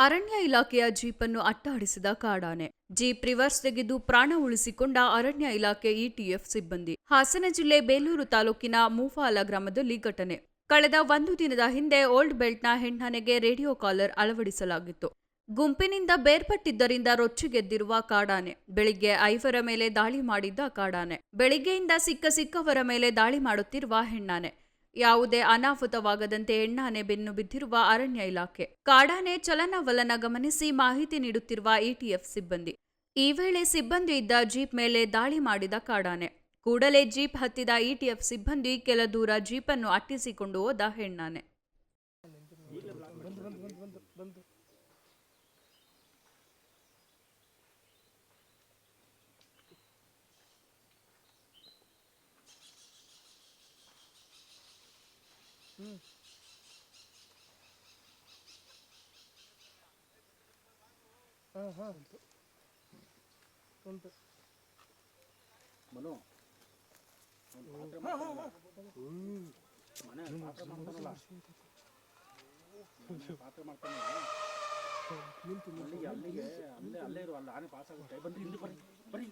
ಅರಣ್ಯ ಇಲಾಖೆಯ ಜೀಪನ್ನು ಅಟ್ಟಾಡಿಸಿದ ಕಾಡಾನೆ. ಜೀಪ್ ರಿವರ್ಸ್ ತೆಗೆದು ಪ್ರಾಣ ಉಳಿಸಿಕೊಂಡ ಅರಣ್ಯ ಇಲಾಖೆ ಇಟಿಎಫ್ ಸಿಬ್ಬಂದಿ. ಹಾಸನ ಜಿಲ್ಲೆ ಬೇಲೂರು ತಾಲೂಕಿನ ಮೂಫಾಲ ಗ್ರಾಮದಲ್ಲಿ ಘಟನೆ. ಕಳೆದ 1 ದಿನದ ಹಿಂದೆ ಓಲ್ಡ್ ಬೆಲ್ಟ್ನ ಹೆಣ್ಣಾನೆಗೆ ರೇಡಿಯೋ ಕಾಲರ್ ಅಳವಡಿಸಲಾಗಿತ್ತು. ಗುಂಪಿನಿಂದ ಬೇರ್ಪಟ್ಟಿದ್ದರಿಂದ ರೊಚ್ಚಿಗೆದ್ದಿರುವ ಕಾಡಾನೆ. ಬೆಳಿಗ್ಗೆ 5 ಮೇಲೆ ದಾಳಿ ಮಾಡಿದ್ದ ಕಾಡಾನೆ. ಬೆಳಿಗ್ಗೆಯಿಂದ ಸಿಕ್ಕವರ ಮೇಲೆ ದಾಳಿ ಮಾಡುತ್ತಿರುವ ಹೆಣ್ಣಾನೆ. ಯಾವುದೇ ಅನಾಹುತವಾಗದಂತೆ ಹೆಣ್ಣಾನೆ ಬೆನ್ನು ಬಿದ್ದಿರುವ ಅರಣ್ಯ ಇಲಾಖೆ. ಕಾಡಾನೆ ಚಲನವಲನ ಗಮನಿಸಿ ಮಾಹಿತಿ ನೀಡುತ್ತಿರುವ ಇಟಿಎಫ್ ಸಿಬ್ಬಂದಿ. ಈ ವೇಳೆ ಸಿಬ್ಬಂದಿ ಇದ್ದ ಜೀಪ್ ಮೇಲೆ ದಾಳಿ ಮಾಡಿದ ಕಾಡಾನೆ. ಕೂಡಲೇ ಜೀಪ್ ಹತ್ತಿದ ಇಟಿಎಫ್ ಸಿಬ್ಬಂದಿ ಕೆಲ ದೂರ ಜೀಪನ್ನು ಅಟ್ಟಿಸಿಕೊಂಡು ಹೋದ ಹೆಣ್ಣಾನೆ. ಮನು ಪಾತ್ರ ಮಾಡ್ತಾನೆ ಅಲ್ಲಿಗೆ ಅಲ್ಲೇ ಇರು. ಅಲ್ಲಿ ಆನೆ ಪಾಸ್ ಆಗುತ್ತೆ. ಬಂದು ಇಲ್ಲಿ ಬರ್ರಿ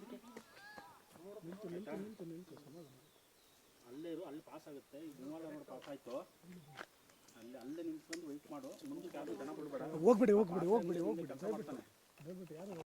ಅಲ್ಲೇ ಇರು. ಅಲ್ಲಿ ಪಾಸ್ ಆಗುತ್ತೆ. ಈಗ ಮೂವಲ್ಲ ನೋಡಿ ಪಾಸ್ ಆಯ್ತು. ಅಲ್ಲೇ ನಿಂತ್ಕೊಂಡು ವೆಯ್ಟ್ ಮಾಡು. ಮುಂದಕ್ಕೆ ಯಾರು ಜನ ಬಿಡಬೇಡ. ಹೋಗ್ಬಿಡಿ